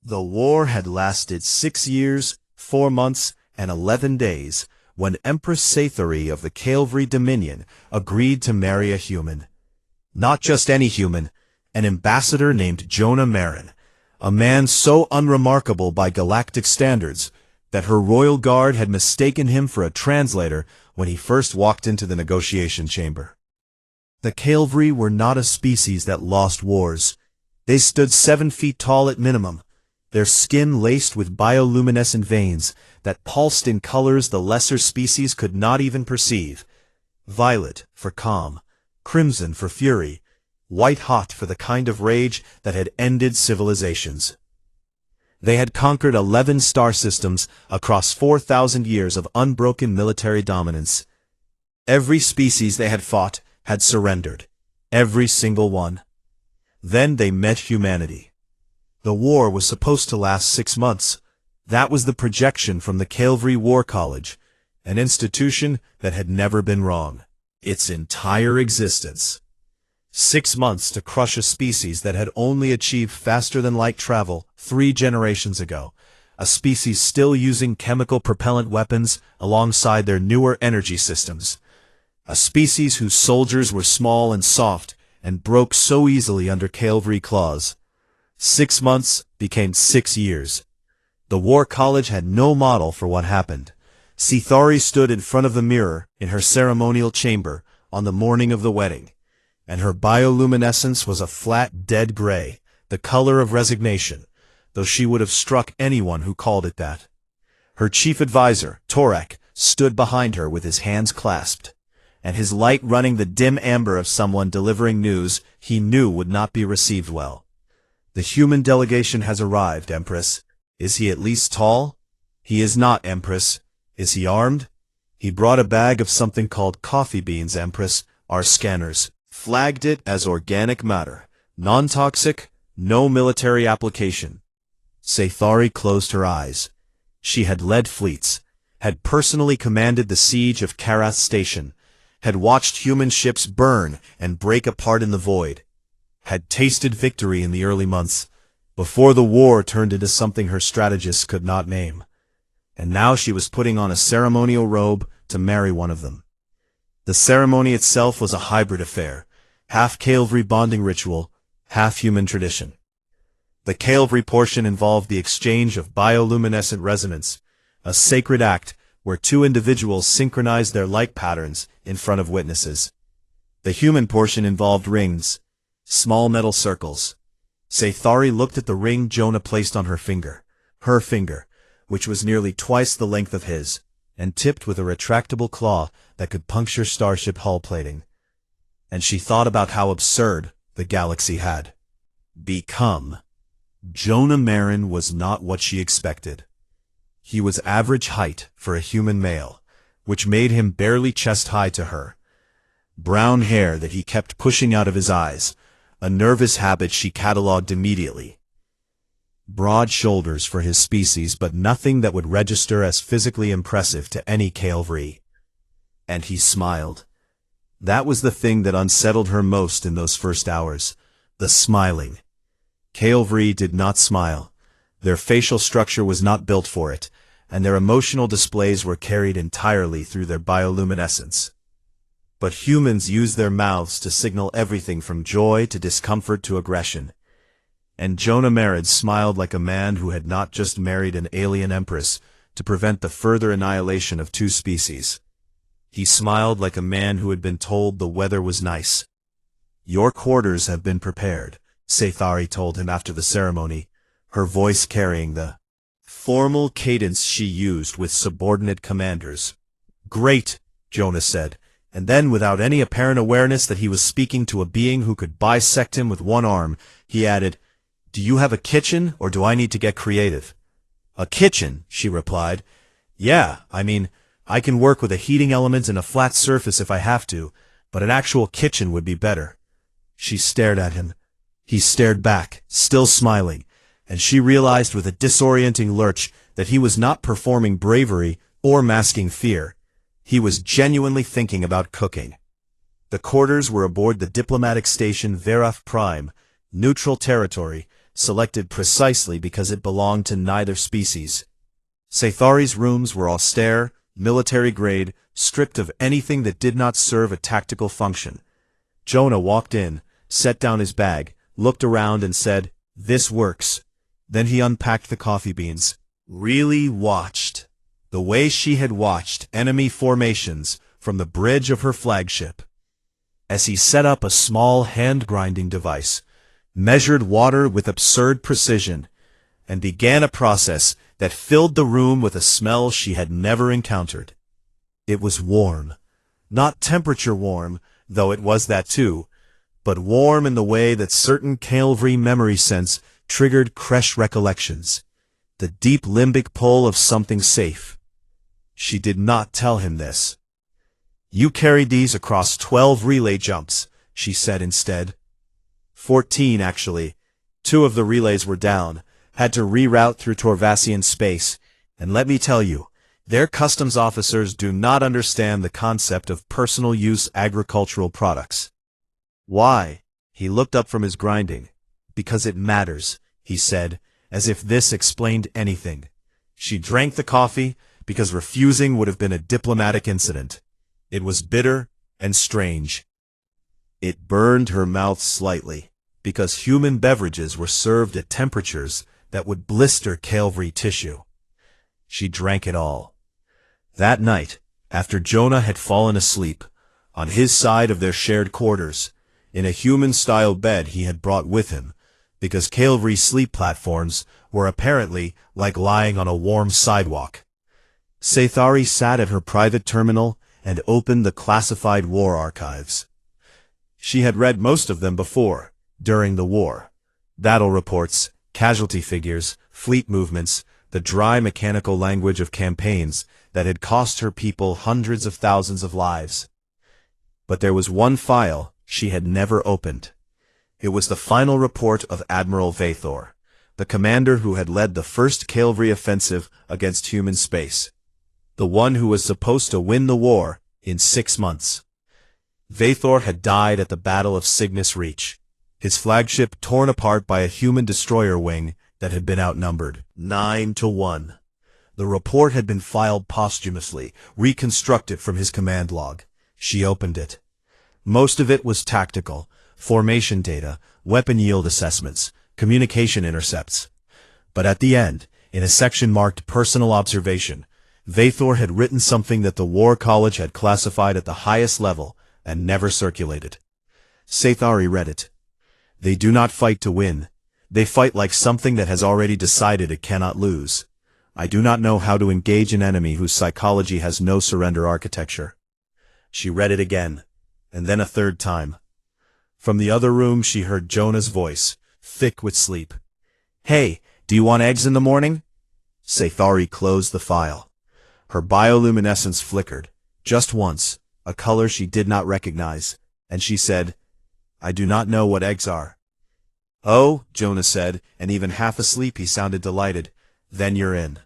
The war had lasted 6 years, 4 months, and 11 days when Empress Saithari of the Calvary Dominion agreed to marry a human. Not just any human, an ambassador named Jonah Marin, a man so unremarkable by galactic standards that her royal guard had mistaken him for a translator when he first walked into the negotiation chamber. The Calvary were not a species that lost wars. They stood 7 feet tall at minimum, their skin laced with bioluminescent veins that pulsed in colors the lesser species could not even perceive. Violet for calm, crimson for fury, white-hot for the kind of rage that had ended civilizations. They had conquered 11 star systems across 4,000 years of unbroken military dominance. Every species they had fought had surrendered, every single one. Then they met humanity. The war was supposed to last 6 months. That was the projection from the Calvary War College, an institution that had never been wrong. Its entire existence. 6 months to crush a species that had only achieved faster-than-light travel 3 generations ago, a species still using chemical propellant weapons alongside their newer energy systems, a species whose soldiers were small and soft and broke so easily under Calvary claws. 6 months became 6 years. The War College had no model for what happened. Saithari stood in front of the mirror in her ceremonial chamber on the morning of the wedding, and her bioluminescence was a flat, dead gray, the color of resignation, though she would have struck anyone who called it that. Her chief advisor, Torak, stood behind her with his hands clasped, and his light running the dim amber of someone delivering news he knew would not be received well. The human delegation has arrived, Empress. Is he at least tall? He is not, Empress. Is he armed? He brought a bag of something called coffee beans, Empress. Our scanners flagged it as organic matter, non-toxic, no military application. Saithari closed her eyes. She had led fleets, had personally commanded the siege of Karath Station, had watched human ships burn and break apart in the void, had tasted victory in the early months, before the war turned into something her strategists could not name. And now she was putting on a ceremonial robe to marry one of them. The ceremony itself was a hybrid affair, half Calvary bonding ritual, half human tradition. The Calvary portion involved the exchange of bioluminescent resonance, a sacred act where 2 individuals synchronized their light patterns in front of witnesses. The human portion involved rings, small metal circles. Saithari looked at the ring Jonah placed on her finger, which was nearly twice the length of his, and tipped with a retractable claw that could puncture starship hull plating. And she thought about how absurd the galaxy had become. Jonah Marin was not what she expected. He was average height for a human male, which made him barely chest-high to her. Brown hair that he kept pushing out of his eyes, a nervous habit she catalogued immediately. Broad shoulders for his species, but nothing that would register as physically impressive to any Calvary. And he smiled. That was the thing that unsettled her most in those first hours, the smiling. Calvary did not smile. Their facial structure was not built for it, and their emotional displays were carried entirely through their bioluminescence. But humans use their mouths to signal everything from joy to discomfort to aggression. And Jonah Marin smiled like a man who had not just married an alien empress to prevent the further annihilation of 2 species. He smiled like a man who had been told the weather was nice. Your quarters have been prepared, Saithari told him after the ceremony, her voice carrying the formal cadence she used with subordinate commanders. Great, Jonah said, and then without any apparent awareness that he was speaking to a being who could bisect him with one arm, he added, Do you have a kitchen, or do I need to get creative? A kitchen, she replied. Yeah, I can work with a heating element and a flat surface if I have to, but an actual kitchen would be better. She stared at him. He stared back, still smiling, and she realized with a disorienting lurch that he was not performing bravery or masking fear. He was genuinely thinking about cooking. The quarters were aboard the diplomatic station Veraf Prime, neutral territory, selected precisely because it belonged to neither species. Sci-Fi's rooms were austere, military-grade, stripped of anything that did not serve a tactical function. Jonah walked in, set down his bag, looked around and said, "This works." Then he unpacked the coffee beans. Really watched. The way she had watched enemy formations from the bridge of her flagship. As he set up a small hand-grinding device, measured water with absurd precision, and began a process that filled the room with a smell she had never encountered. It was warm. Not temperature warm, though it was that too, but warm in the way that certain Calvary memory sense triggered fresh recollections. The deep limbic pull of something safe. She did not tell him this. "You carried these across 12 relay jumps," she said instead. 14, actually. 2 of the relays were down, had to reroute through Torvasian space, and let me tell you, their customs officers do not understand the concept of personal use agricultural products. Why? He looked up from his grinding. "Because it matters," he said, as if this explained anything. She drank the coffee, because refusing would have been a diplomatic incident. It was bitter and strange. It burned her mouth slightly, because human beverages were served at temperatures that would blister Calvary tissue. She drank it all. That night, after Jonah had fallen asleep, on his side of their shared quarters, in a human-style bed he had brought with him, because Calvary sleep platforms were apparently like lying on a warm sidewalk. Sci-Fi sat at her private terminal and opened the classified war archives. She had read most of them before, during the war. Battle reports, casualty figures, fleet movements, the dry mechanical language of campaigns that had cost her people hundreds of thousands of lives. But there was one file she had never opened. It was the final report of Admiral Vathor, the commander who had led the first Calvary offensive against human space. The one who was supposed to win the war in 6 months. Vathor had died at the Battle of Cygnus Reach, his flagship torn apart by a human destroyer wing that had been outnumbered 9-1. The report had been filed posthumously, reconstructed from his command log. She opened it. Most of it was tactical, formation data, weapon yield assessments, communication intercepts. But at the end, in a section marked Personal Observation, Vathor had written something that the War College had classified at the highest level and never circulated. Sci-Fi read it. "They do not fight to win. They fight like something that has already decided it cannot lose. I do not know how to engage an enemy whose psychology has no surrender architecture." She read it again, and then a third time. From the other room she heard Jonah's voice, thick with sleep. "Hey, do you want eggs in the morning?" Sci-Fi closed the file. Her bioluminescence flickered, just once, a color she did not recognize, and she said, "I do not know what eggs are." "Oh," Jonah said, and even half asleep he sounded delighted. "Then you're in.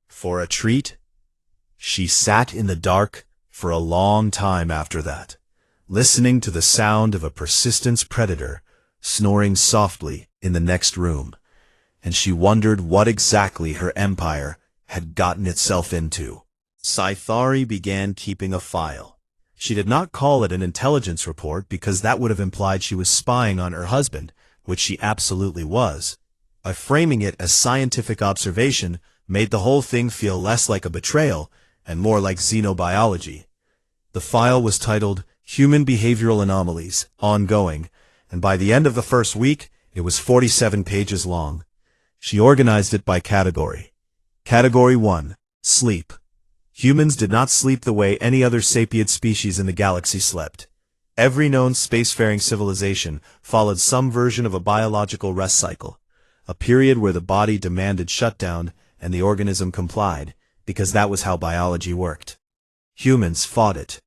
For a treat?" She sat in the dark for a long time after that, listening to the sound of a persistent predator snoring softly in the next room, and she wondered what exactly her empire had gotten itself into. Sci-Fi began keeping a file. She did not call it an intelligence report because that would have implied she was spying on her husband, which she absolutely was. Framing it as scientific observation made the whole thing feel less like a betrayal and more like xenobiology. The file was titled Human Behavioral Anomalies, Ongoing, and by the end of the first week, it was 47 pages long. She organized it by category. Category 1, Sleep. Humans did not sleep the way any other sapient species in the galaxy slept. Every known spacefaring civilization followed some version of a biological rest cycle, a period where the body demanded shutdown and the organism complied, because that was how biology worked. Humans fought it.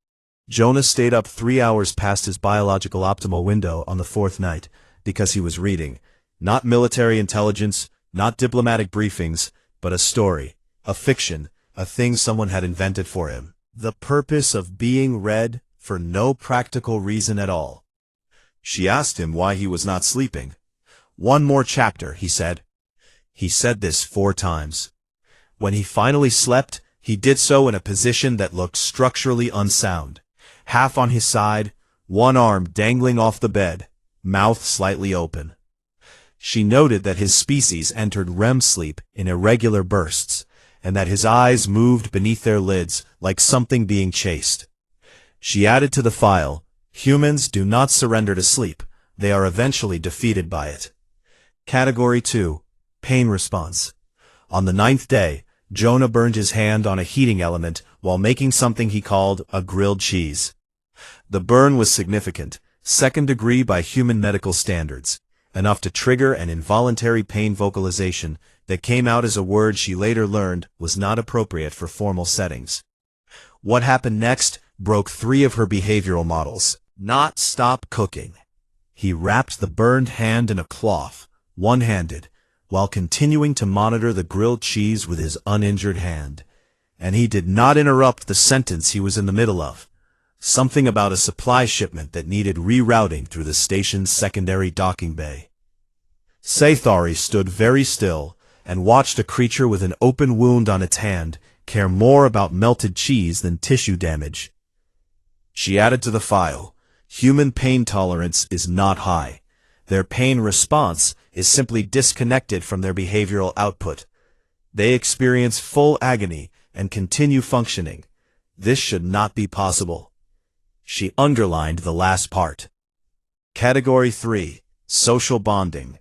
Jonah stayed up 3 hours past his biological optimal window on the 4th night, because he was reading, not military intelligence, not diplomatic briefings, but a story, a fiction, a thing someone had invented for him. The purpose of being read for no practical reason at all. She asked him why he was not sleeping. "One more chapter," he said. He said this 4 times. When he finally slept, he did so in a position that looked structurally unsound. Half on his side, one arm dangling off the bed, mouth slightly open. She noted that his species entered REM sleep in irregular bursts, and that his eyes moved beneath their lids like something being chased. She added to the file, "Humans do not surrender to sleep. They are eventually defeated by it." Category 2. Pain response. On the 9th day, Jonah burned his hand on a heating element while making something he called a grilled cheese. The burn was significant, 2nd degree by human medical standards, enough to trigger an involuntary pain vocalization that came out as a word she later learned was not appropriate for formal settings. What happened next broke 3 of her behavioral models. Not stop cooking. He wrapped the burned hand in a cloth, one-handed, while continuing to monitor the grilled cheese with his uninjured hand. And he did not interrupt the sentence he was in the middle of. Something about a supply shipment that needed rerouting through the station's secondary docking bay. Sci-Fi stood very still and watched a creature with an open wound on its hand care more about melted cheese than tissue damage. She added to the file, "Human pain tolerance is not high. Their pain response is simply disconnected from their behavioral output. They experience full agony and continue functioning. This should not be possible." She underlined the last part. Category 3. Social bonding.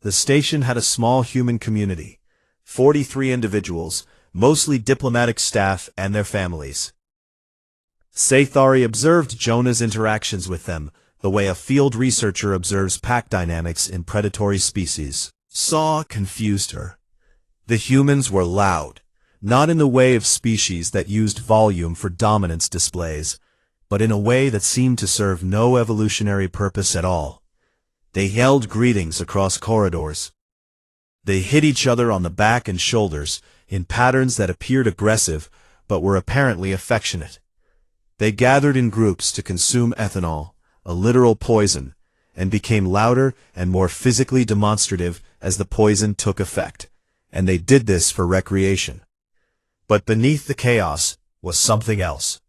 The station had a small human community, 43 individuals, mostly diplomatic staff and their families. Sci-Fi observed Jonah's interactions with them, the way a field researcher observes pack dynamics in predatory species. Saw confused her. The humans were loud, not in the way of species that used volume for dominance displays, but in a way that seemed to serve no evolutionary purpose at all. They yelled greetings across corridors. They hit each other on the back and shoulders in patterns that appeared aggressive but were apparently affectionate. They gathered in groups to consume ethanol, a literal poison, and became louder and more physically demonstrative as the poison took effect, and they did this for recreation. But beneath the chaos was something else.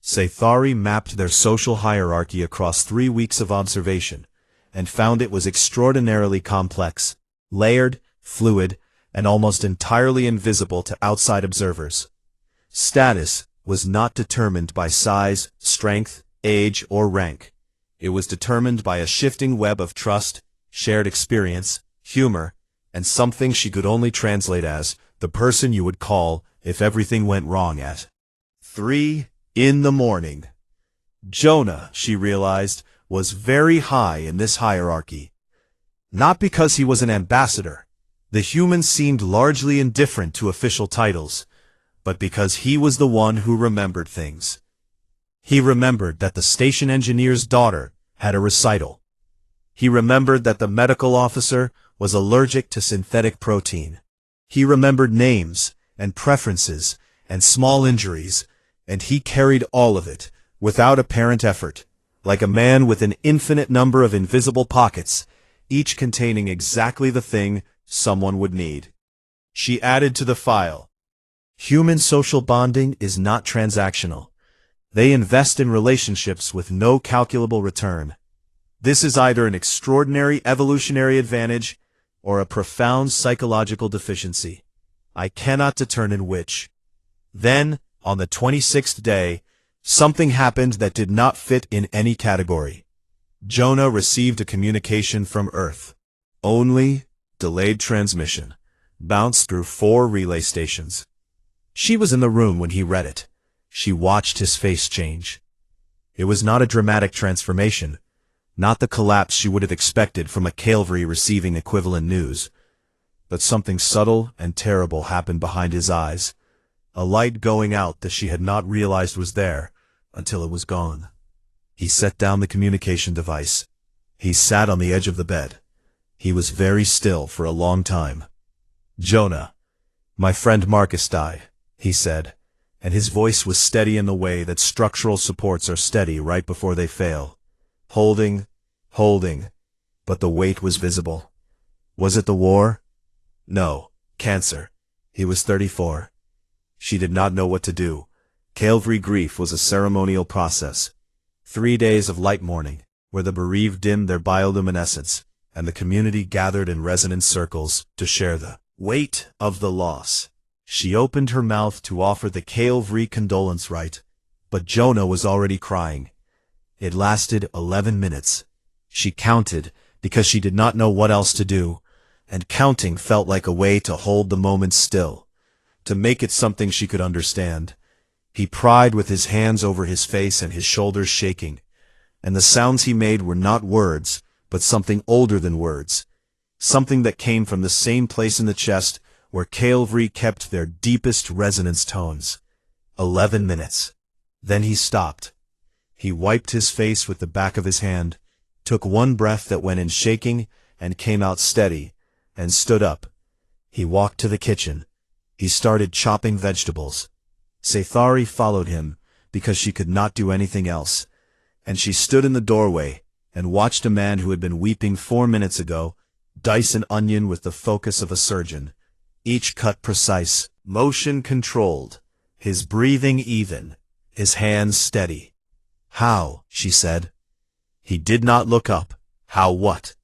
Sci-Fi mapped their social hierarchy across 3 weeks of observation, and found it was extraordinarily complex, layered, fluid, and almost entirely invisible to outside observers. Status was not determined by size, strength, age, or rank. It was determined by a shifting web of trust, shared experience, humor, and something she could only translate as the person you would call if everything went wrong at 3 in the morning. Jonah, she realized, was very high in this hierarchy. Not because he was an ambassador. The humans seemed largely indifferent to official titles, but because he was the one who remembered things. He remembered that the station engineer's daughter had a recital. He remembered that the medical officer was allergic to synthetic protein. He remembered names and preferences and small injuries, and he carried all of it, without apparent effort, like a man with an infinite number of invisible pockets, each containing exactly the thing someone would need. She added to the file, "Human social bonding is not transactional. They invest in relationships with no calculable return. This is either an extraordinary evolutionary advantage or a profound psychological deficiency. I cannot determine which." Then, on the 26th day, something happened that did not fit in any category. Jonah received a communication from Earth. Only delayed transmission, bounced through 4 relay stations. She was in the room when he read it. She watched his face change. It was not a dramatic transformation, not the collapse she would have expected from a cavalry receiving equivalent news, but something subtle and terrible happened behind his eyes, a light going out that she had not realized was there until it was gone. He set down the communication device. He sat on the edge of the bed. He was very still for a long time. "Jonah, my friend Marcus died," he said, and his voice was steady in the way that structural supports are steady right before they fail. Holding, but the weight was visible. Was it the war? No, cancer. He was 34. She did not know what to do. Calvary grief was a ceremonial process. 3 days of light mourning, where the bereaved dimmed their bioluminescence, and the community gathered in resonant circles to share the weight of the loss. She opened her mouth to offer the Calvary condolence rite, but Jonah was already crying. It lasted 11 minutes. She counted because she did not know what else to do, and counting felt like a way to hold the moment still, to make it something she could understand. He cried with his hands over his face and his shoulders shaking, and the sounds he made were not words, but something older than words, something that came from the same place in the chest where Calvary kept their deepest resonance tones. 11 minutes. Then he stopped. He wiped his face with the back of his hand, took one breath that went in shaking and came out steady, and stood up. He walked to the kitchen. He started chopping vegetables. Sathari followed him because she could not do anything else, and she stood in the doorway and watched a man who had been weeping 4 minutes ago dice an onion with the focus of a surgeon, each cut precise, motion controlled, his breathing even, his hands steady. "How?" she said. He did not look up. "How what?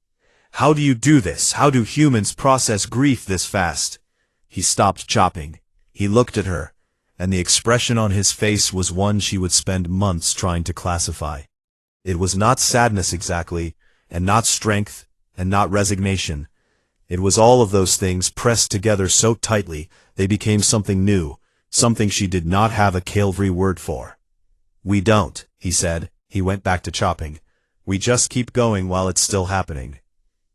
How do you do this? How do humans process grief this fast?" He stopped chopping. He looked at her, and the expression on his face was one she would spend months trying to classify. It was not sadness exactly, and not strength, and not resignation. It was all of those things pressed together so tightly they became something new, something she did not have a Calvary word for. "We don't," he said. He went back to chopping. "We just keep going while it's still happening."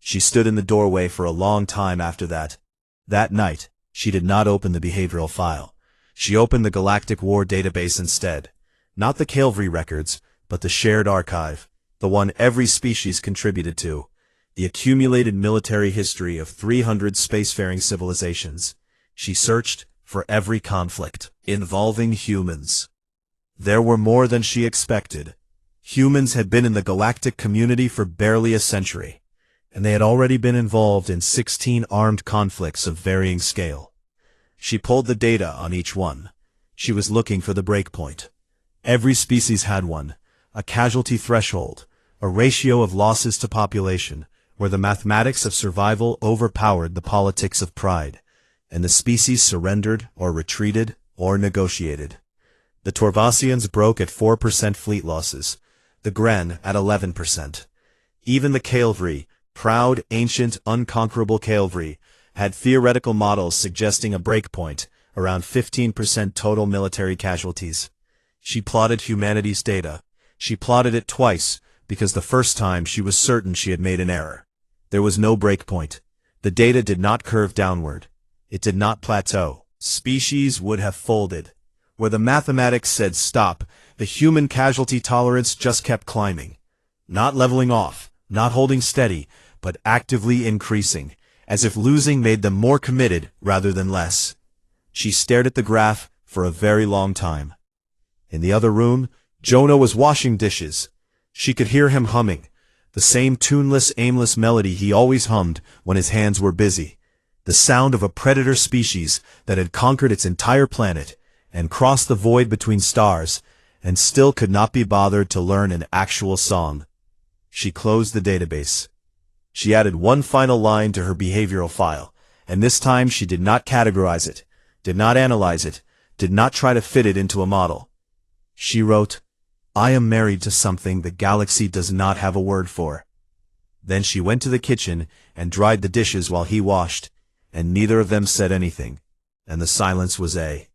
She stood in the doorway for a long time after that. That night, she did not open the behavioral file. She opened the Galactic War database instead. Not the Calvary records, but the shared archive, the one every species contributed to, the accumulated military history of 300 spacefaring civilizations. She searched for every conflict involving humans. There were more than she expected. Humans had been in the galactic community for barely a century, and they had already been involved in 16 armed conflicts of varying scale. She pulled the data on each one. She was looking for the breakpoint. Every species had one, a casualty threshold, a ratio of losses to population, where the mathematics of survival overpowered the politics of pride, and the species surrendered or retreated or negotiated. The Torvasians broke at 4% fleet losses, the Gren at 11%. Even the Calvary, proud, ancient, unconquerable Calvary, had theoretical models suggesting a breakpoint, around 15% total military casualties. She plotted humanity's data. She plotted it twice, because the first time she was certain she had made an error. There was no breakpoint. The data did not curve downward. It did not plateau. Species would have folded. Where the mathematics said stop, the human casualty tolerance just kept climbing. Not leveling off, not holding steady, but actively increasing, as if losing made them more committed rather than less. She stared at the graph for a very long time. In the other room, Jonah was washing dishes. She could hear him humming, the same tuneless, aimless melody he always hummed when his hands were busy, the sound of a predator species that had conquered its entire planet and crossed the void between stars and still could not be bothered to learn an actual song. She closed the database. She added one final line to her behavioral file, and this time she did not categorize it, did not analyze it, did not try to fit it into a model. She wrote, "I am married to something the galaxy does not have a word for." Then she went to the kitchen and dried the dishes while he washed, and neither of them said anything, and the silence was a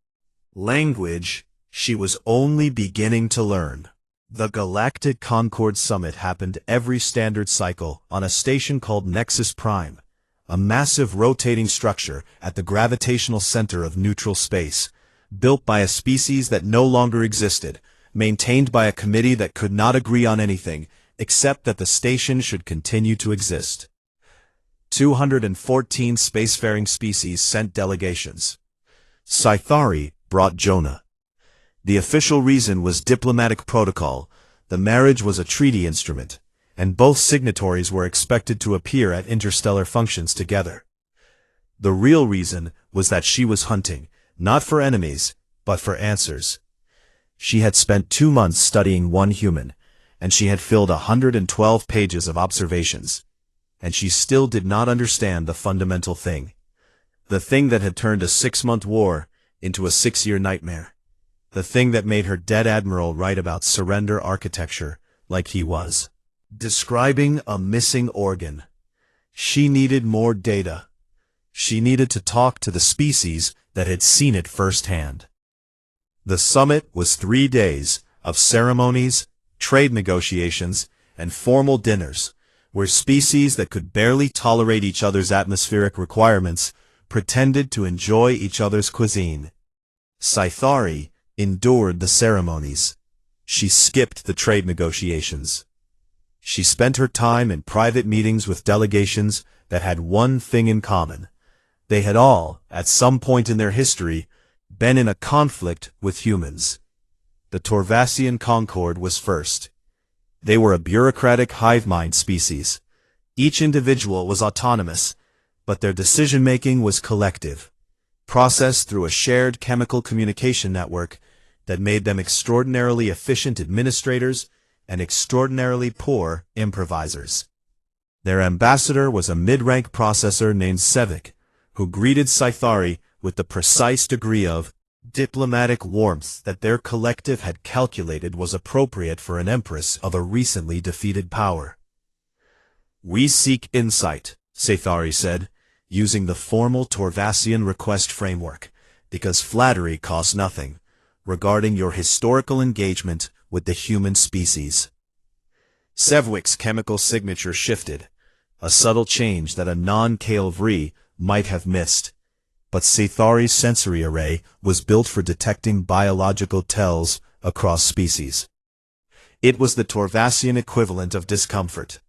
language she was only beginning to learn. The Galactic Concord Summit happened every standard cycle on a station called Nexus Prime, a massive rotating structure at the gravitational center of neutral space, built by a species that no longer existed, maintained by a committee that could not agree on anything, except that the station should continue to exist. 214 spacefaring species sent delegations. Sathari brought Jonah. The official reason was diplomatic protocol. The marriage was a treaty instrument, and both signatories were expected to appear at interstellar functions together. The real reason was that she was hunting, not for enemies, but for answers. She had spent 2 months studying one human, and she had filled 112 pages of observations. And she still did not understand the fundamental thing. The thing that had turned a 6-month war into a 6-year nightmare. The thing that made her dead admiral write about surrender architecture like he was. Describing a missing organ. She needed more data. She needed to talk to the species that had seen it firsthand. The summit was 3 days of ceremonies, trade negotiations, and formal dinners, where species that could barely tolerate each other's atmospheric requirements pretended to enjoy each other's cuisine. Sci-Fi endured the ceremonies. She skipped the trade negotiations. She spent her time in private meetings with delegations that had one thing in common. They had all, at some point in their history, been in a conflict with humans. The Torvasian Concord was first. They were a bureaucratic hive mind species. Each individual was autonomous, but their decision-making was collective, processed through a shared chemical communication network that made them extraordinarily efficient administrators and extraordinarily poor improvisers. Their ambassador was a mid-rank processor named Sevik, who greeted Sci-Fi with the precise degree of diplomatic warmth that their collective had calculated was appropriate for an empress of a recently defeated power. "We seek insight," Sci-Fi said, using the formal Torvasian request framework, because flattery costs nothing, regarding your historical engagement with the human species. Sevik's chemical signature shifted, a subtle change that a non-HFY might have missed. But Sci-Fi's sensory array was built for detecting biological tells across species. It was the Torvasian equivalent of discomfort.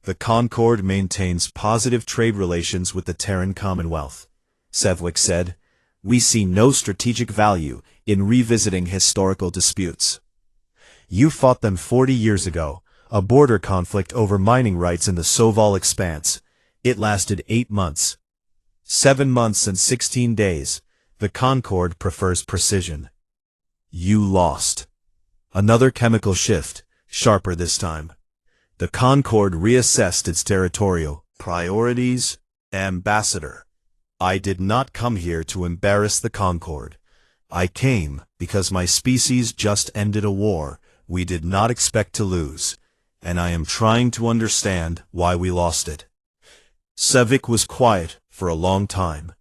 The Concord maintains positive trade relations with the Terran Commonwealth. Sevik said, "We see no strategic value in revisiting historical disputes. You fought them 40 years ago, a border conflict over mining rights in the Soval Expanse. It lasted 8 months. 7 months and 16 days. The Concord prefers precision. You lost." Another chemical shift, sharper this time. The Concord reassessed its territorial priorities. "Ambassador, I did not come here to embarrass the Concord. I came because my species just ended a war we did not expect to lose, and I am trying to understand why we lost it." Sevik was quiet for a long time.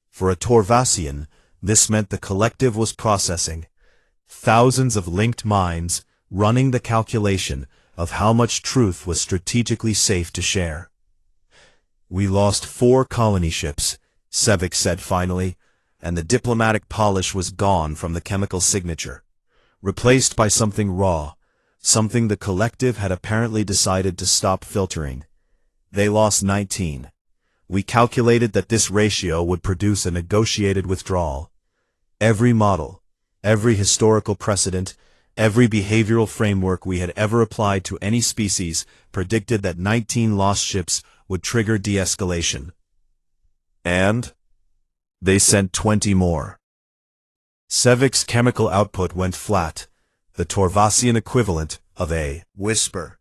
For a Torvasian, this meant the collective was processing. Thousands of linked minds running the calculation of how much truth was strategically safe to share. "We lost 4 colony ships," Sevik said finally, and the diplomatic polish was gone from the chemical signature, replaced by something raw, something the collective had apparently decided to stop filtering. "They lost 19. We calculated that this ratio would produce a negotiated withdrawal. Every model, every historical precedent, every behavioral framework we had ever applied to any species predicted that 19 lost ships would trigger de-escalation. And they sent 20 more." Sevik's chemical output went flat, the Torvasian equivalent of a whisper.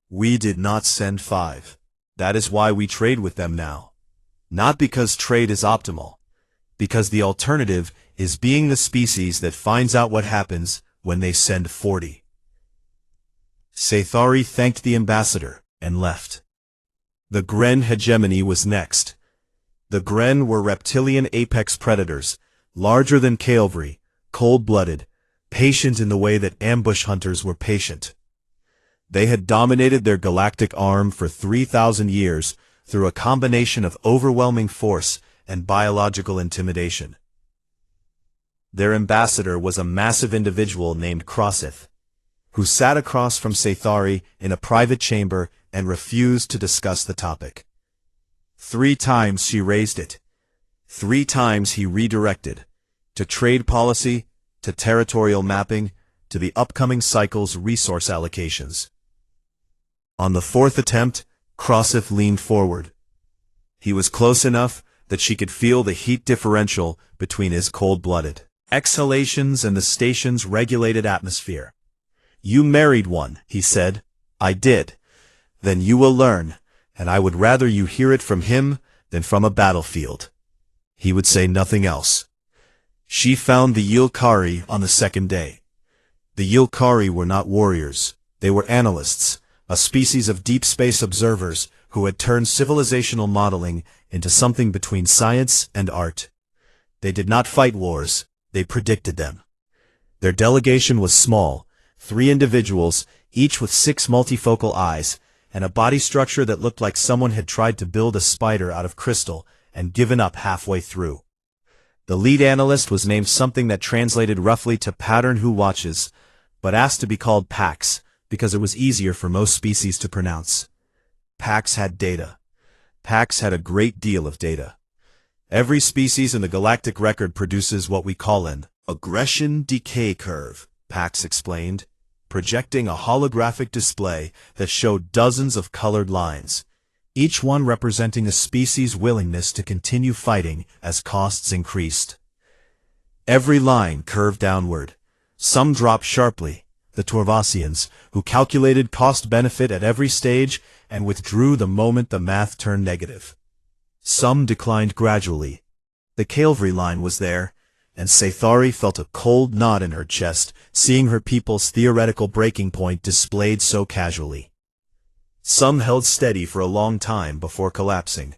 "We did not send 5. That is why we trade with them now. Not because trade is optimal, because the alternative is being the species that finds out what happens when they send 40. Sci-Fi thanked the ambassador and left. The Gren hegemony was next. The Gren were reptilian apex predators, larger than HFY, cold-blooded, patient in the way that ambush hunters were patient. They had dominated their galactic arm for 3,000 years through a combination of overwhelming force and biological intimidation. Their ambassador was a massive individual named Crossith, who sat across from Sci-Fi in a private chamber and refused to discuss the topic. 3 times she raised it. 3 times he redirected, to trade policy, to territorial mapping, to the upcoming cycle's resource allocations. On the fourth attempt, Crosseth leaned forward. He was close enough that she could feel the heat differential between his cold-blooded exhalations and the station's regulated atmosphere. "You married one," he said. "I did. Then you will learn, and I would rather you hear it from him than from a battlefield." He would say nothing else. She found the Yilkari on the second day. The Yilkari were not warriors. They were analysts, a species of deep space observers who had turned civilizational modeling into something between science and art. They did not fight wars, they predicted them. Their delegation was small, 3 individuals, each with 6 multifocal eyes, and a body structure that looked like someone had tried to build a spider out of crystal and given up halfway through. The lead analyst was named something that translated roughly to Pattern Who Watches, but asked to be called Pax because it was easier for most species to pronounce. Pax had data. Pax had a great deal of data. Every species in the galactic record produces what we call an aggression decay curve, Pax explained, projecting a holographic display that showed dozens of colored lines, each one representing a species' willingness to continue fighting as costs increased. Every line curved downward. Some dropped sharply, the Torvasians, who calculated cost-benefit at every stage and withdrew the moment the math turned negative. Some declined gradually. The Calvary line was there, and Sathari felt a cold knot in her chest seeing her people's theoretical breaking point displayed so casually. Some held steady for a long time before collapsing.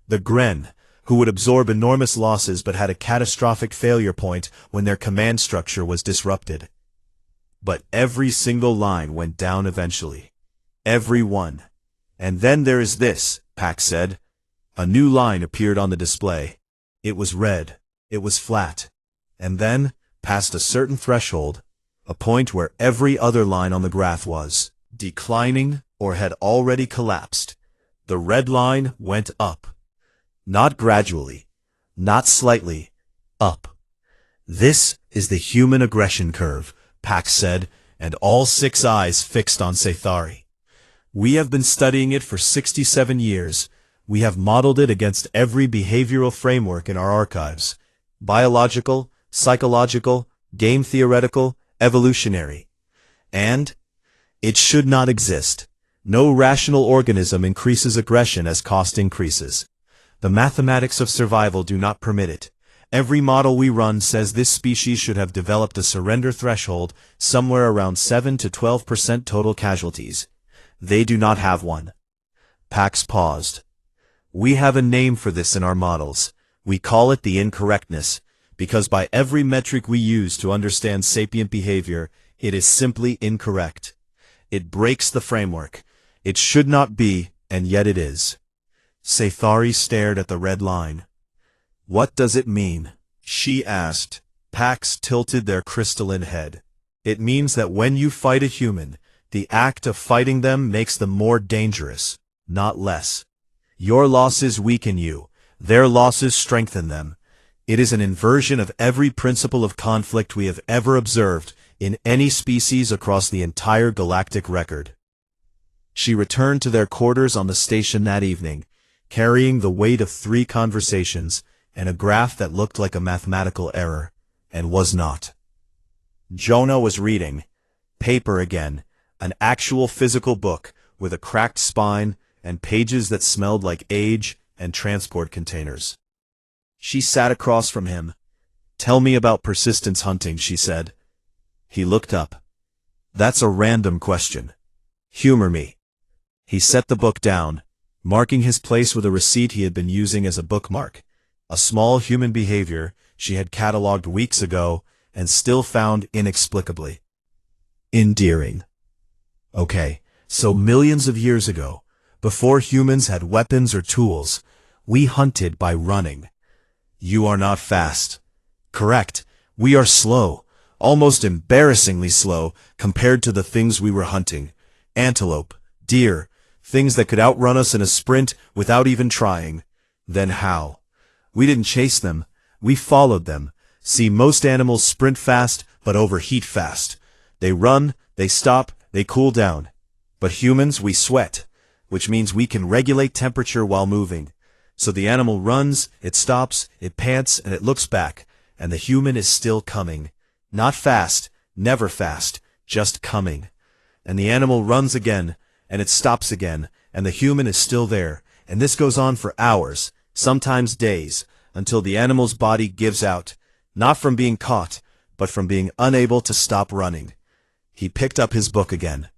The Gren, who would absorb enormous losses but had a catastrophic failure point when their command structure was disrupted. But every single line went down eventually. Every one. "And then there is this," Pax said. A new line appeared on the display. It was red. It was flat. And then, past a certain threshold, a point where every other line on the graph was declining or had already collapsed, the red line went up. Not gradually, not slightly, up. "This is the human aggression curve," Pax said, and all 6 eyes fixed on Sathari. "We have been studying it for 67 years. We have modeled it against every behavioral framework in our archives. Biological, psychological, game theoretical, evolutionary. And it should not exist. No rational organism increases aggression as cost increases. The mathematics of survival do not permit it. Every model we run says this species should have developed a surrender threshold somewhere around 7 to 12% total casualties. They do not have one." Pax paused. "We have a name for this in our models. We call it the incorrectness, because by every metric we use to understand sapient behavior, it is simply incorrect. It breaks the framework. It should not be, and yet it is." Sathari stared at the red line. "What does it mean?" she asked. Pax tilted their crystalline head. "It means that when you fight a human, the act of fighting them makes them more dangerous, not less. Your losses weaken you, their losses strengthen them. It is an inversion of every principle of conflict we have ever observed in any species across the entire galactic record." She returned to their quarters on the station that evening, carrying the weight of 3 conversations and a graph that looked like a mathematical error, and was not. Jonah was reading. Paper again, an actual physical book with a cracked spine and pages that smelled like age and transport containers. She sat across from him. "Tell me about persistence hunting," she said. He looked up. "That's a random question. Humor me." He set the book down, marking his place with a receipt he had been using as a bookmark, a small human behavior she had catalogued weeks ago and still found inexplicably endearing. "Okay, so millions of years ago, before humans had weapons or tools, we hunted by running. You are not fast. Correct, we are slow, almost embarrassingly slow compared to the things we were hunting. Antelope, deer, things that could outrun us in a sprint without even trying. Then how? We didn't chase them, we followed them. See, most animals sprint fast but overheat fast. They run, they stop, they cool down. But humans, we sweat, which means we can regulate temperature while moving. So the animal runs, it stops, it pants, and it looks back, and the human is still coming. Not fast, never fast, just coming. And the animal runs again, and it stops again, and the human is still there, and this goes on for hours, sometimes days, until the animal's body gives out, not from being caught, but from being unable to stop running. He picked up his book again.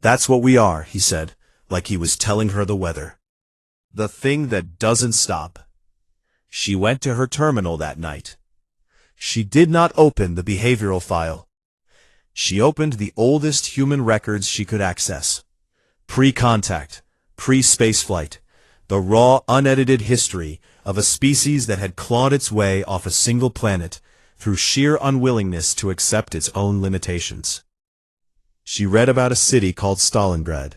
"That's what we are," he said, like he was telling her the weather. The thing that doesn't stop. She went to her terminal that night. She did not open the behavioral file. She opened the oldest human records she could access. Pre-contact, pre-spaceflight, the raw, unedited history of a species that had clawed its way off a single planet through sheer unwillingness to accept its own limitations. She read about a city called Stalingrad,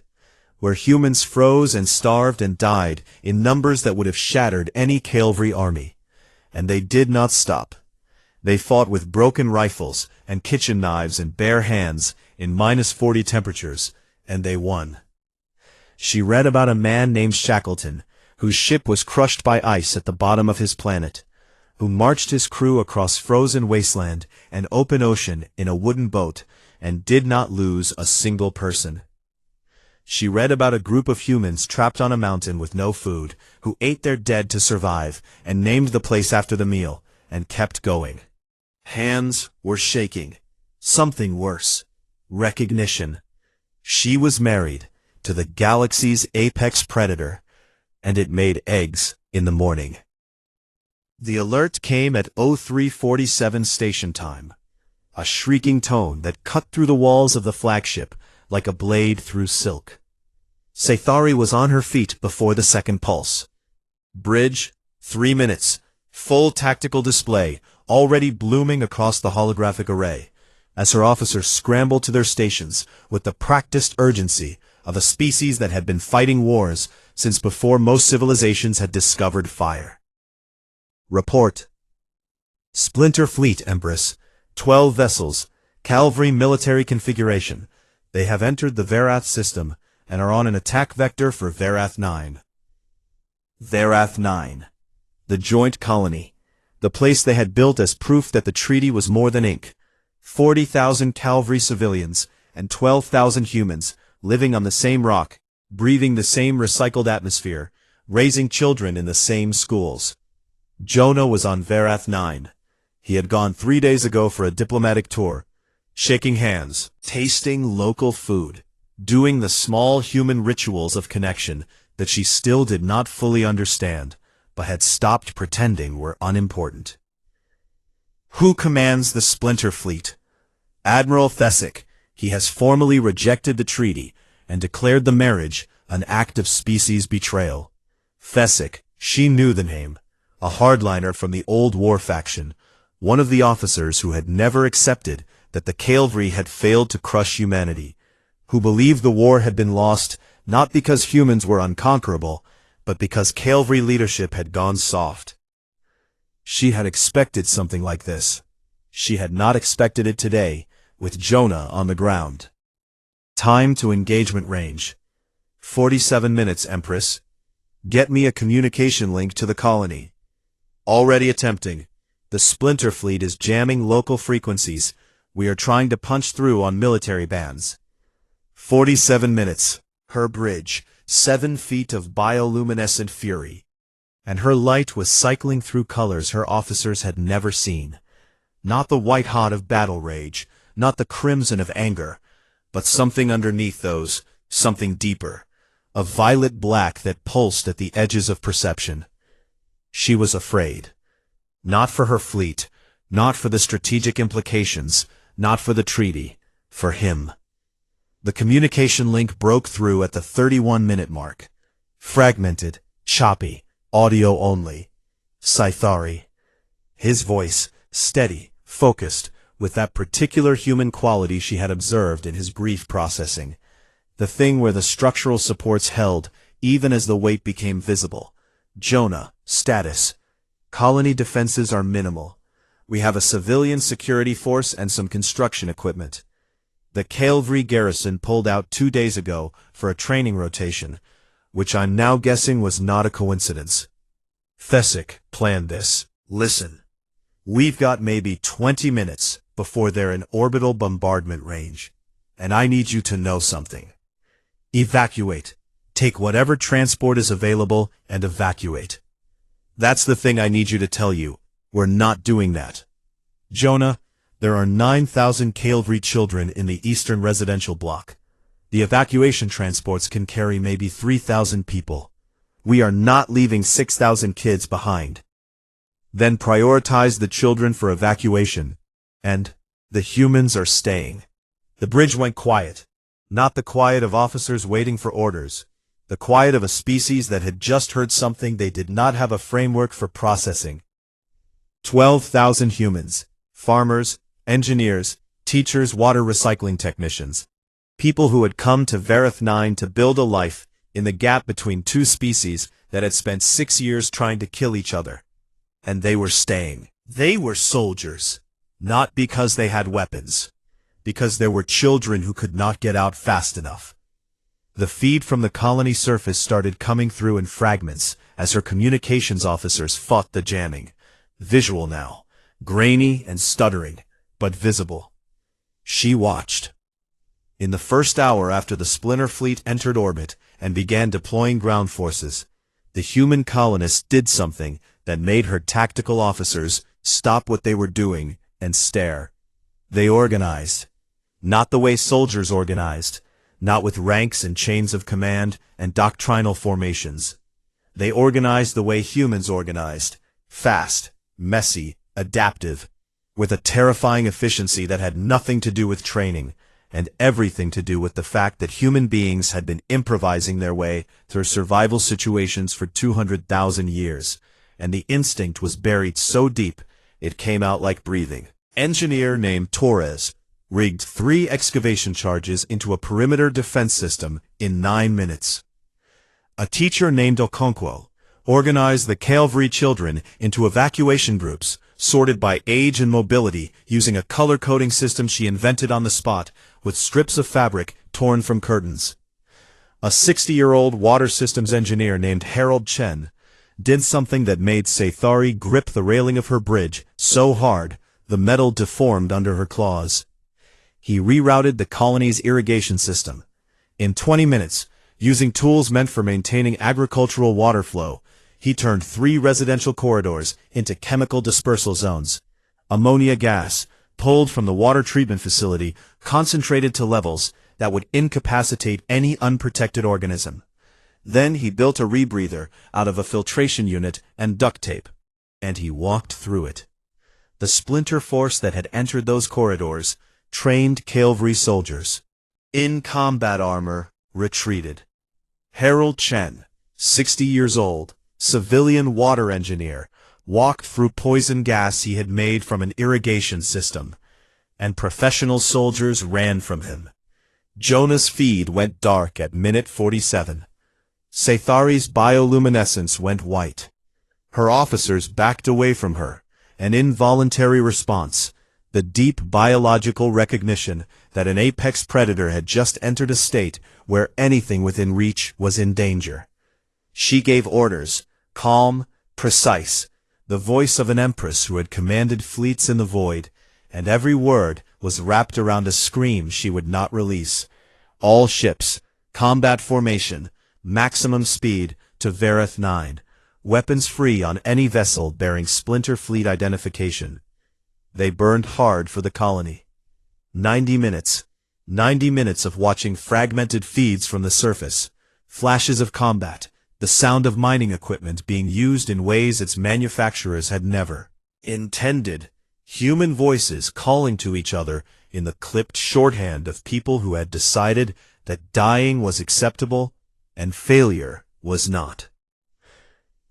where humans froze and starved and died in numbers that would have shattered any cavalry army. And they did not stop. They fought with broken rifles and kitchen knives and bare hands in -40 temperatures, and they won. She read about a man named Shackleton, whose ship was crushed by ice at the bottom of his planet, who marched his crew across frozen wasteland and open ocean in a wooden boat and did not lose a single person. She read about a group of humans trapped on a mountain with no food, who ate their dead to survive and named the place after the meal, and kept going. Hands were shaking. Something worse. Recognition. She was married to the galaxy's apex predator, and it made eggs in the morning. The alert came at 03:47 station time, a shrieking tone that cut through the walls of the flagship like a blade through silk. Sathari was on her feet before the second pulse. Bridge, 3 minutes, full tactical display, already blooming across the holographic array, as her officers scrambled to their stations with the practiced urgency of a species that had been fighting wars since before most civilizations had discovered fire. Report. Splinter Fleet, Empress. 12 vessels, cavalry military configuration. They have entered the Verath system and are on an attack vector for Verath 9. Verath 9. The joint colony. The place they had built as proof that the treaty was more than ink. 40,000 cavalry civilians and 12,000 humans living on the same rock, breathing the same recycled atmosphere, raising children in the same schools. Jonah was on Verath 9. He had gone 3 days ago for a diplomatic tour, shaking hands, tasting local food, doing the small human rituals of connection that she still did not fully understand, but had stopped pretending were unimportant. Who commands the Splinter Fleet? Admiral Thesic. He has formally rejected the treaty and declared the marriage an act of species betrayal. Thesic, she knew the name, a hardliner from the old war faction, one of the officers who had never accepted that the cavalry had failed to crush humanity, who believed the war had been lost not because humans were unconquerable, but because cavalry leadership had gone soft. She had expected something like this. She had not expected it today, with Jonah on the ground. Time to engagement range. 47 minutes, Empress. Get me a communication link to the colony. Already attempting. The Splinter Fleet is jamming local frequencies. We are trying to punch through on military bands. 47 minutes. Her bridge, 7 feet of bioluminescent fury. And her light was cycling through colors her officers had never seen. Not the white-hot of battle rage, not the crimson of anger, but something underneath those, something deeper, a violet black that pulsed at the edges of perception. She was afraid. Not for her fleet, not for the strategic implications, not for the treaty, for him. The communication link broke through at the 31-minute mark. Fragmented, choppy, audio only. Sathari. His voice, steady, focused, with that particular human quality she had observed in his brief processing. The thing where the structural supports held, even as the weight became visible. Jonah, status. Colony defenses are minimal. We have a civilian security force and some construction equipment. The Calvary garrison pulled out 2 days ago for a training rotation, which I'm now guessing was not a coincidence. ThemHFY planned this. Listen. We've got maybe 20 minutes before they're in orbital bombardment range, and I need you to know something. Evacuate. Take whatever transport is available and evacuate. That's the thing I need you to tell you. We're not doing that. Jonah, there are 9,000 Calvary children in the eastern residential block. The evacuation transports can carry maybe 3,000 people. We are not leaving 6,000 kids behind. Then prioritize the children for evacuation, and the humans are staying. The bridge went quiet. Not the quiet of officers waiting for orders. The quiet of a species that had just heard something they did not have a framework for processing. 12,000 humans, farmers, engineers, teachers, water recycling technicians. People who had come to Vareth 9 to build a life in the gap between two species that had spent 6 years trying to kill each other. And they were staying. They were soldiers. Not because they had weapons. Because there were children who could not get out fast enough. The feed from the colony surface started coming through in fragments as her communications officers fought the jamming. Visual now. Grainy and stuttering, but visible. She watched. In the first hour after the Splinter Fleet entered orbit and began deploying ground forces, the human colonists did something that made her tactical officers stop what they were doing and stare. They organized. Not the way soldiers organized, not with ranks and chains of command and doctrinal formations. They organized the way humans organized, fast, messy, adaptive, with a terrifying efficiency that had nothing to do with training, and everything to do with the fact that human beings had been improvising their way through survival situations for 200,000 years, and the instinct was buried so deep it came out like breathing. Engineer named Torres rigged 3 excavation charges into a perimeter defense system in 9 minutes. A teacher named Okonkwo organized the Calvary children into evacuation groups, sorted by age and mobility using a color-coding system she invented on the spot with strips of fabric torn from curtains. A 60-year-old water systems engineer named Harold Chen did something that made Sathari grip the railing of her bridge so hard the metal deformed under her claws. He rerouted the colony's irrigation system. In 20 minutes, using tools meant for maintaining agricultural water flow, he turned 3 residential corridors into chemical dispersal zones. Ammonia gas, pulled from the water treatment facility, concentrated to levels that would incapacitate any unprotected organism. Then he built a rebreather out of a filtration unit and duct tape, and he walked through it. The splinter force that had entered those corridors, trained Calvary soldiers, in combat armor, retreated. Harold Chen, 60 years old, civilian water engineer, walked through poison gas he had made from an irrigation system, and professional soldiers ran from him. Jonah's feed went dark at minute 47. Sathari's bioluminescence went white. Her officers backed away from her, an involuntary response, the deep biological recognition that an apex predator had just entered a state where anything within reach was in danger. She gave orders, calm, precise, the voice of an empress who had commanded fleets in the void, and every word was wrapped around a scream she would not release. All ships, combat formation, maximum speed to Vareth 9, weapons free on any vessel bearing Splinter Fleet identification. They burned hard for the colony. 90 minutes. 90 minutes of watching fragmented feeds from the surface, flashes of combat, the sound of mining equipment being used in ways its manufacturers had never intended, human voices calling to each other in the clipped shorthand of people who had decided that dying was acceptable and failure was not.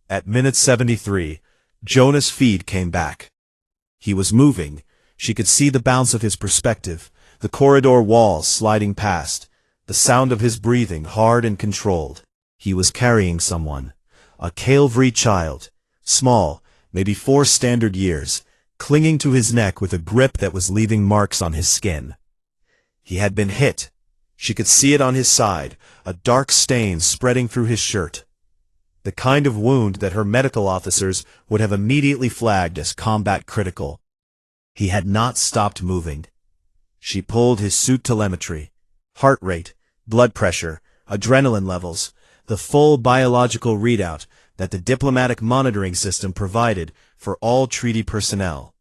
At minute 73, Jonah's feed came back. He was moving. She could see the bounce of his perspective, the corridor walls sliding past, the sound of his breathing hard and controlled. He was carrying someone, a Calvary child, small, maybe 4 standard years, clinging to his neck with a grip that was leaving marks on his skin. He had been hit. She could see it on his side, a dark stain spreading through his shirt. The kind of wound that her medical officers would have immediately flagged as combat critical. He had not stopped moving. She pulled his suit telemetry, heart rate, blood pressure, adrenaline levels, the full biological readout that the diplomatic monitoring system provided for all treaty personnel.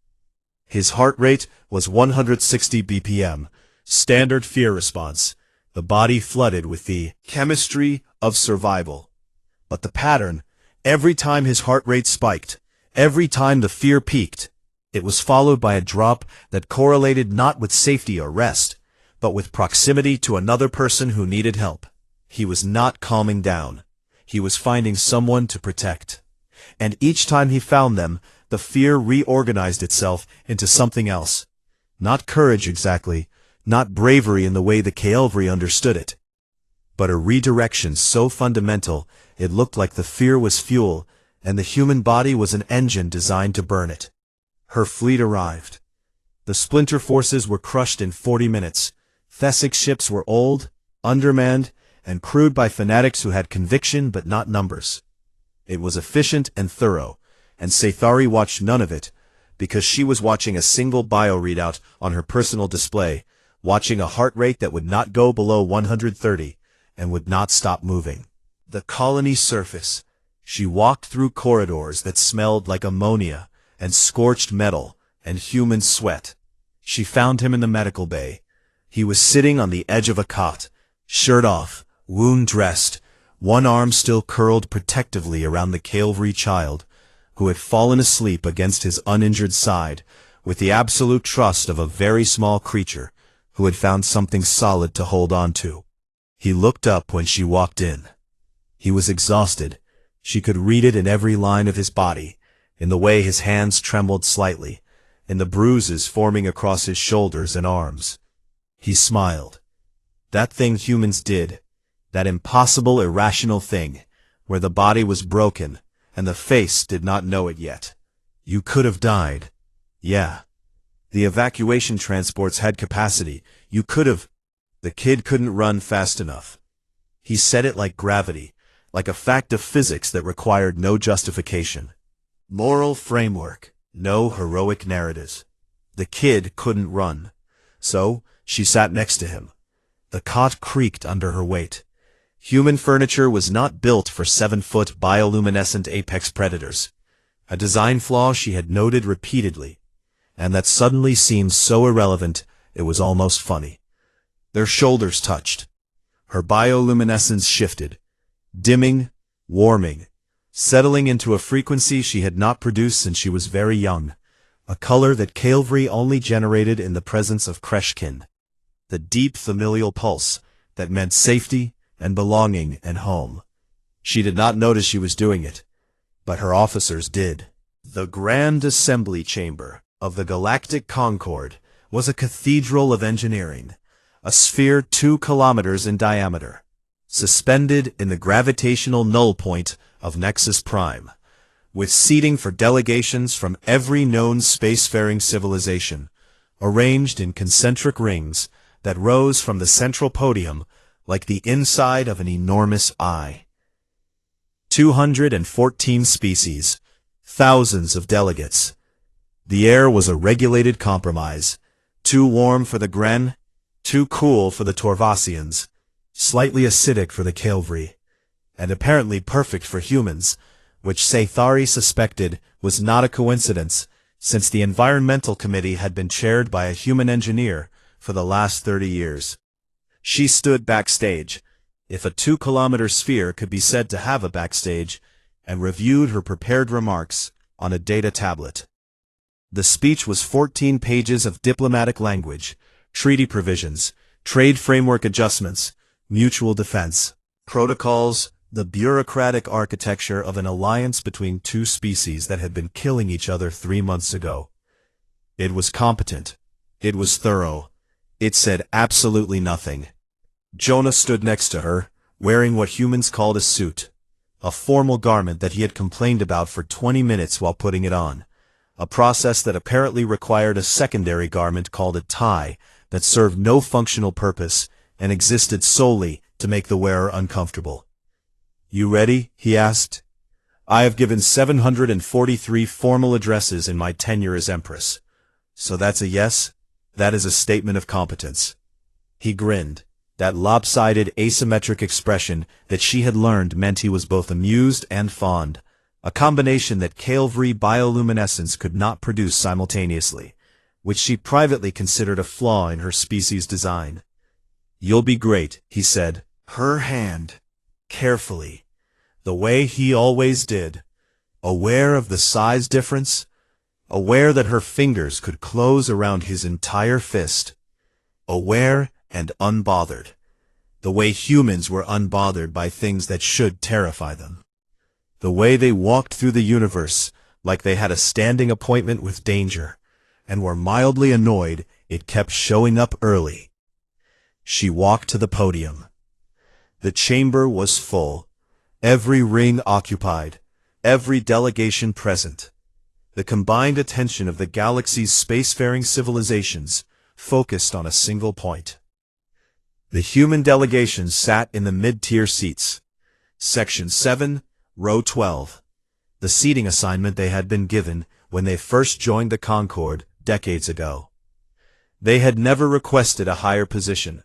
His heart rate was 160 BPM, standard fear response, the body flooded with the chemistry of survival. But the pattern, every time his heart rate spiked, every time the fear peaked, it was followed by a drop that correlated not with safety or rest, but with proximity to another person who needed help. He was not calming down. He was finding someone to protect. And each time he found them, the fear reorganized itself into something else. Not courage exactly, not bravery in the way the HFY understood it, but a redirection so fundamental it looked like the fear was fuel and the human body was an engine designed to burn it. Her fleet arrived. The splinter forces were crushed in 40 minutes. Thessic ships were old, undermanned, and crewed by fanatics who had conviction but not numbers. It was efficient and thorough, and Sci-Fi watched none of it, because she was watching a single bio readout on her personal display, watching a heart rate that would not go below 130, and would not stop moving. The colony surface. She walked through corridors that smelled like ammonia, and scorched metal, and human sweat. She found him in the medical bay. He was sitting on the edge of a cot, shirt off, wound-dressed, one arm still curled protectively around the HFY child, who had fallen asleep against his uninjured side, with the absolute trust of a very small creature, who had found something solid to hold on to. He looked up when she walked in. He was exhausted. She could read it in every line of his body, in the way his hands trembled slightly, in the bruises forming across his shoulders and arms. He smiled. That thing humans did, that impossible irrational thing, where the body was broken, and the face did not know it yet. You could have died. Yeah. The evacuation transports had capacity. You could have. The kid couldn't run fast enough. He said it like gravity, like a fact of physics that required no justification. Moral framework, no heroic narratives. The kid couldn't run. So, she sat next to him. The cot creaked under her weight. Human furniture was not built for 7-foot bioluminescent apex predators, a design flaw she had noted repeatedly, and that suddenly seemed so irrelevant it was almost funny. Their shoulders touched. Her bioluminescence shifted, dimming, warming, settling into a frequency she had not produced since she was very young, a color that HFY only generated in the presence of Kreshkin, the deep familial pulse that meant safety and belonging and home. She did not notice she was doing it, but her officers did. The Grand Assembly Chamber of the Galactic Concord was a cathedral of engineering, a sphere 2 kilometers in diameter, suspended in the gravitational null point of Nexus Prime, with seating for delegations from every known spacefaring civilization, arranged in concentric rings that rose from the central podium like the inside of an enormous eye. 214 species, thousands of delegates. The air was a regulated compromise, too warm for the Gren, too cool for the Torvasians, slightly acidic for the HFY, and apparently perfect for humans, which Sci-Fi suspected was not a coincidence, since the Environmental Committee had been chaired by a human engineer for the last 30 years. She stood backstage, if a 2-kilometer sphere could be said to have a backstage, and reviewed her prepared remarks on a data tablet. The speech was 14 pages of diplomatic language, treaty provisions, trade framework adjustments, mutual defense, protocols, the bureaucratic architecture of an alliance between two species that had been killing each other 3 months ago. It was competent. It was thorough. It said absolutely nothing. Jonah stood next to her, wearing what humans called a suit, a formal garment that he had complained about for 20 minutes while putting it on, a process that apparently required a secondary garment called a tie that served no functional purpose and existed solely to make the wearer uncomfortable. "You ready?" he asked. "I have given 743 formal addresses in my tenure as Empress. So that's a yes? That is a statement of competence." He grinned. That lopsided, asymmetric expression that she had learned meant he was both amused and fond, a combination that Calvary bioluminescence could not produce simultaneously, which she privately considered a flaw in her species' design. "You'll be great," he said. Her hand, carefully, the way he always did, aware of the size difference, aware that her fingers could close around his entire fist, aware and unbothered, the way humans were unbothered by things that should terrify them. The way they walked through the universe like they had a standing appointment with danger, and were mildly annoyed it kept showing up early. She walked to the podium. The chamber was full, every ring occupied, every delegation present. The combined attention of the galaxy's spacefaring civilizations focused on a single point. The human delegations sat in the mid-tier seats. Section 7, Row 12. The seating assignment they had been given when they first joined the Concorde decades ago. They had never requested a higher position.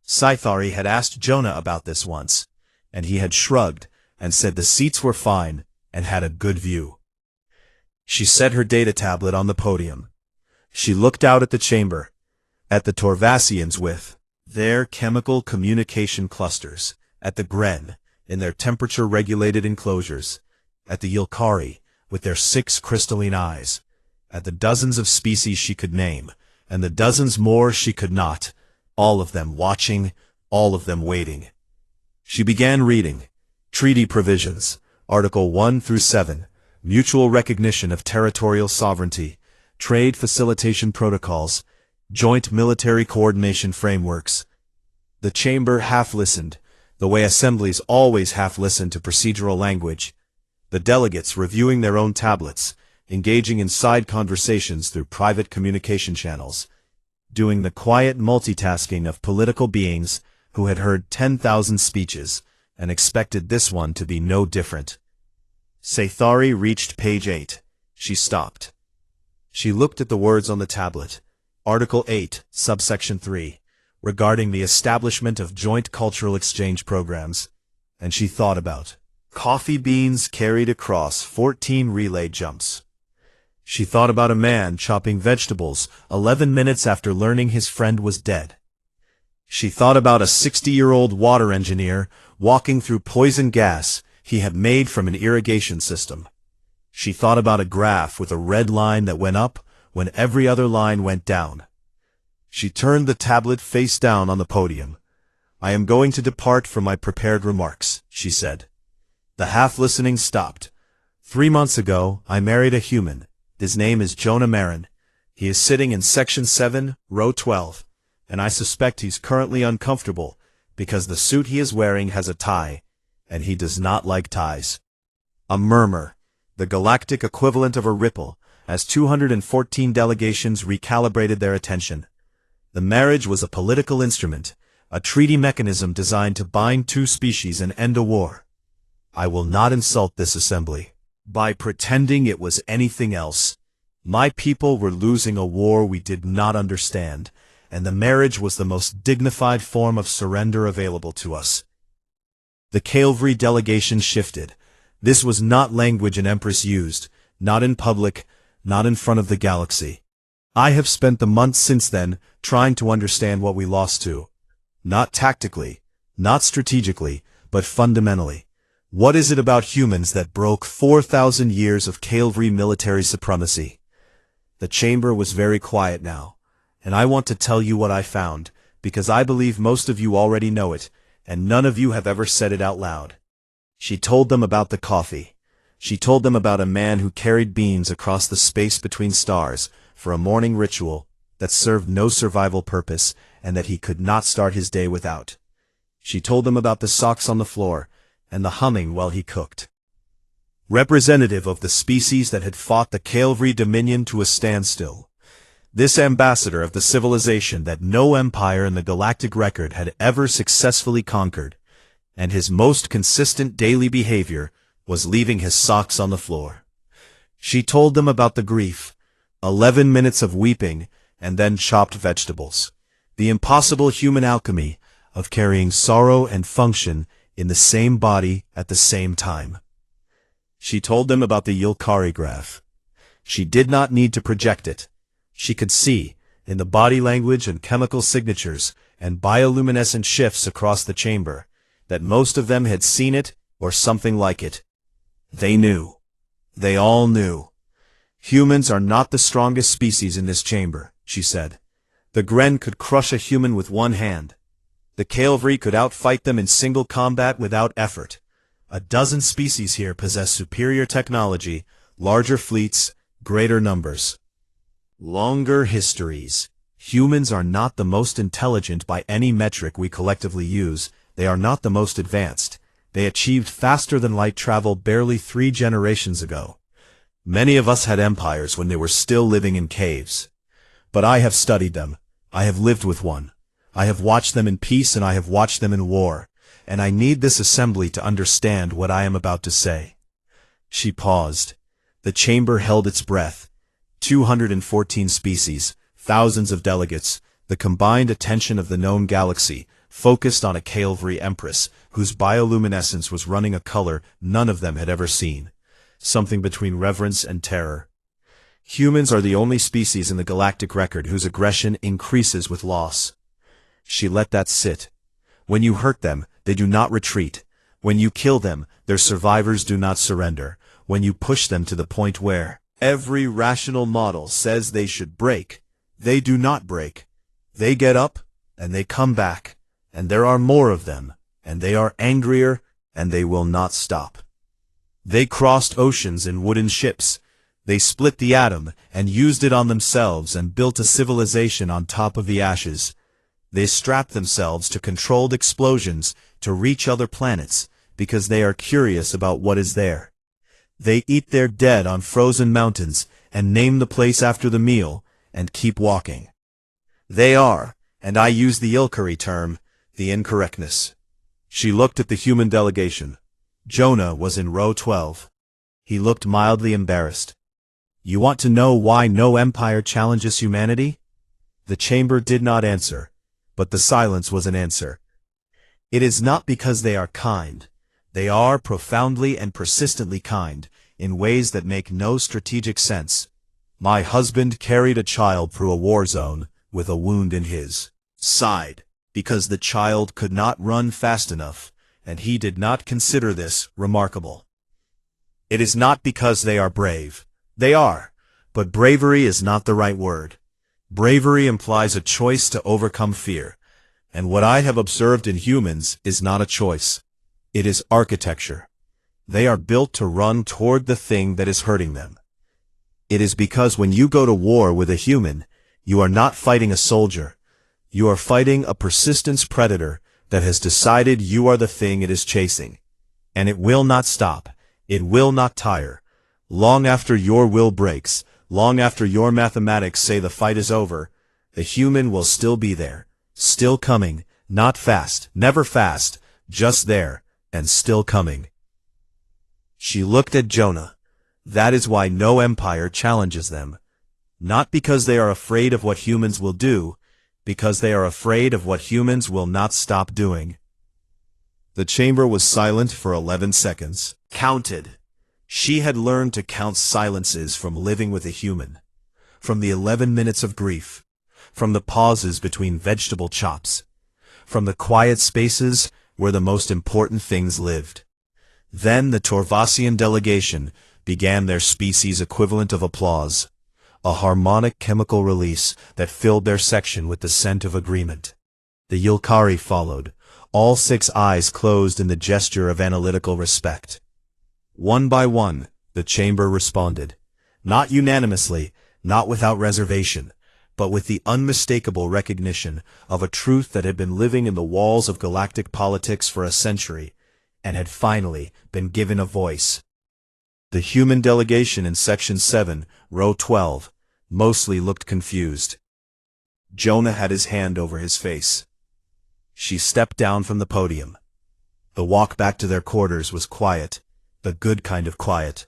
Sci-Fi had asked Jonah about this once, and he had shrugged and said the seats were fine and had a good view. She set her data tablet on the podium. She looked out at the chamber, at the Torvasians with their chemical communication clusters, at the Gren in their temperature-regulated enclosures, at the Yilkari with their 6 crystalline eyes, at the dozens of species she could name, and the dozens more she could not, all of them watching, all of them waiting. She began reading. Treaty Provisions, Article 1 through 7, Mutual Recognition of Territorial Sovereignty, Trade Facilitation Protocols, Joint Military Coordination Frameworks. The chamber half-listened, the way assemblies always half-listen to procedural language. The delegates reviewing their own tablets, engaging in side conversations through private communication channels, doing the quiet multitasking of political beings who had heard 10,000 speeches and expected this one to be no different. Sci-Fi reached page 8. She stopped. She looked at the words on the tablet. Article 8, Subsection 3, regarding the establishment of joint cultural exchange programs, and she thought about coffee beans carried across 14 relay jumps. She thought about a man chopping vegetables 11 minutes after learning his friend was dead. She thought about a 60-year-old water engineer walking through poison gas he had made from an irrigation system. She thought about a graph with a red line that went up when every other line went down. She turned the tablet face down on the podium. "I am going to depart from my prepared remarks," she said. The half-listening stopped. 3 months ago, I married a human. His name is Jonah Marin. He is sitting in Section 7, Row 12, and I suspect he's currently uncomfortable because the suit he is wearing has a tie, and he does not like ties. A murmur, the galactic equivalent of a ripple, as 214 delegations recalibrated their attention. The marriage was a political instrument, a treaty mechanism designed to bind 2 species and end a war. I will not insult this assembly by pretending it was anything else. My people were losing a war we did not understand, and the marriage was the most dignified form of surrender available to us. The Calvary delegation shifted. This was not language an empress used, not in public, not in front of the galaxy. I have spent the months since then trying to understand what we lost to. Not tactically, not strategically, but fundamentally. What is it about humans that broke 4,000 years of Calvary military supremacy? The chamber was very quiet now, and I want to tell you what I found, because I believe most of you already know it, and none of you have ever said it out loud. She told them about the coffee. She told them about a man who carried beans across the space between stars for a morning ritual that served no survival purpose and that he could not start his day without. She told them about the socks on the floor and the humming while he cooked. Representative of the species that had fought the Calvary Dominion to a standstill, This ambassador of the civilization that no empire in the galactic record had ever successfully conquered, and his most consistent daily behavior was leaving his socks on the floor. She told them about the grief, 11 minutes of weeping, and then chopped vegetables. The impossible human alchemy of carrying sorrow and function in the same body at the same time. She told them about the Yulkari graph. She did not need to project it. She could see, in the body language and chemical signatures and bioluminescent shifts across the chamber, that most of them had seen it or something like it. They knew. They all knew. Humans are not the strongest species in this chamber, she said. The Gren could crush a human with one hand. The Calvary could outfight them in single combat without effort. A dozen species here possess superior technology, larger fleets, greater numbers. Longer histories. Humans are not the most intelligent by any metric we collectively use. They are not the most advanced. They achieved faster than light travel barely 3 generations ago. Many of us had empires when they were still living in caves. But I have studied them. I have lived with one. I have watched them in peace and I have watched them in war. And I need this assembly to understand what I am about to say. She paused. The chamber held its breath. 214 species, thousands of delegates, the combined attention of the known galaxy, focused on a Calvary Empress, whose bioluminescence was running a color none of them had ever seen. Something between reverence and terror. Humans are the only species in the galactic record whose aggression increases with loss. She let that sit. When you hurt them, they do not retreat. When you kill them, their survivors do not surrender. When you push them to the point where every rational model says they should break, they do not break. They get up, and they come back, and there are more of them, and they are angrier, and they will not stop. They crossed oceans in wooden ships. They split the atom and used it on themselves and built a civilization on top of the ashes. They strapped themselves to controlled explosions to reach other planets because they are curious about what is there. They eat their dead on frozen mountains and name the place after the meal and keep walking. They are, and I use the Ilkari term, the incorrectness. She looked at the human delegation. Jonah was in row 12. He looked mildly embarrassed. You want to know why no empire challenges humanity? The chamber did not answer, but the silence was an answer. It is not because they are kind. They are profoundly and persistently kind, in ways that make no strategic sense. My husband carried a child through a war zone with a wound in his side, because the child could not run fast enough, and he did not consider this remarkable. It is not because they are brave. They are, but bravery is not the right word. Bravery implies a choice to overcome fear, and what I have observed in humans is not a choice. It is architecture. They are built to run toward the thing that is hurting them. It is because when you go to war with a human, you are not fighting a soldier. You are fighting a persistence predator that has decided you are the thing it is chasing. And it will not stop. It will not tire. Long after your will breaks, long after your mathematics say the fight is over, the human will still be there, still coming, not fast, never fast, just there, and still coming. She looked at Jonah. That is why no empire challenges them. Not because they are afraid of what humans will do, because they are afraid of what humans will not stop doing. The chamber was silent for 11 seconds. Counted. She had learned to count silences from living with a human, from the 11 minutes of grief, from the pauses between vegetable chops, from the quiet spaces where the most important things lived. Then the Torvasian delegation began their species equivalent of applause, a harmonic chemical release that filled their section with the scent of agreement. The Yulkari followed, all 6 eyes closed in the gesture of analytical respect. One by one, the chamber responded, not unanimously, not without reservation, but with the unmistakable recognition of a truth that had been living in the walls of galactic politics for a century, and had finally been given a voice. The human delegation in Section 7, Row 12, mostly looked confused. Jonah had his hand over his face. She stepped down from the podium. The walk back to their quarters was quiet, the good kind of quiet,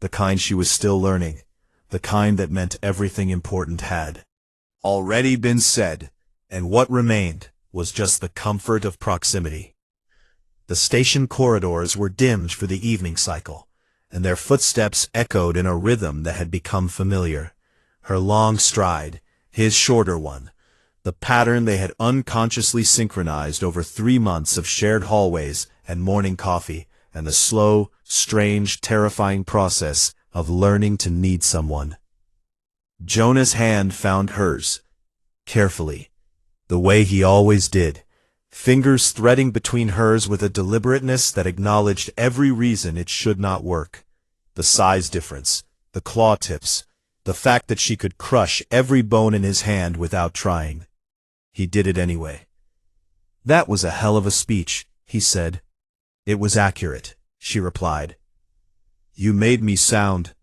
the kind she was still learning, the kind that meant everything important had already been said, and what remained was just the comfort of proximity. The station corridors were dimmed for the evening cycle, and their footsteps echoed in a rhythm that had become familiar. Her long stride, his shorter one, the pattern they had unconsciously synchronized over 3 months of shared hallways and morning coffee, and the slow, strange, terrifying process of learning to need someone. Jonah's hand found hers, carefully, the way he always did, fingers threading between hers with a deliberateness that acknowledged every reason it should not work. The size difference, the claw tips, the fact that she could crush every bone in his hand without trying. He did it anyway. "That was a hell of a speech," he said. "It was accurate," she replied. "You made me sound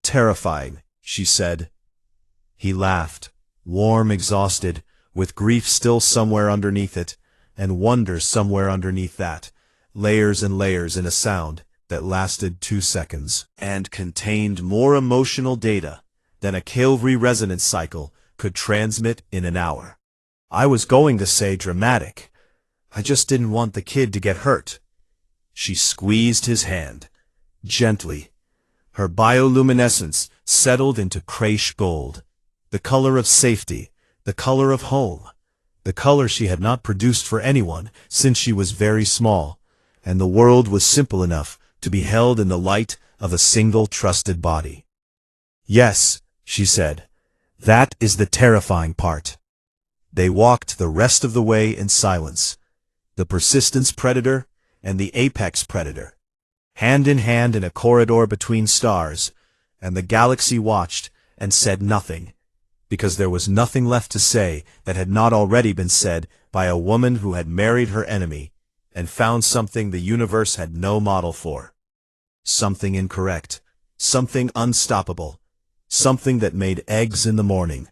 terrifying," she said. He laughed, warm, exhausted, with grief still somewhere underneath it, and wonder somewhere underneath that, layers and layers in a sound that lasted 2 seconds, and contained more emotional data than a Calvary resonance cycle could transmit in an hour. "I was going to say dramatic. I just didn't want the kid to get hurt." She squeezed his hand, gently. Her bioluminescence settled into craysh gold, the color of safety, the color of home, the color she had not produced for anyone since she was very small, and the world was simple enough to be held in the light of a single trusted body. "Yes," she said, "that is the terrifying part." They walked the rest of the way in silence, the persistence predator and the apex predator, hand in hand in a corridor between stars, and the galaxy watched and said nothing, because there was nothing left to say that had not already been said by a woman who had married her enemy and found something the universe had no model for. Something incorrect, something unstoppable, something that made eggs in the morning.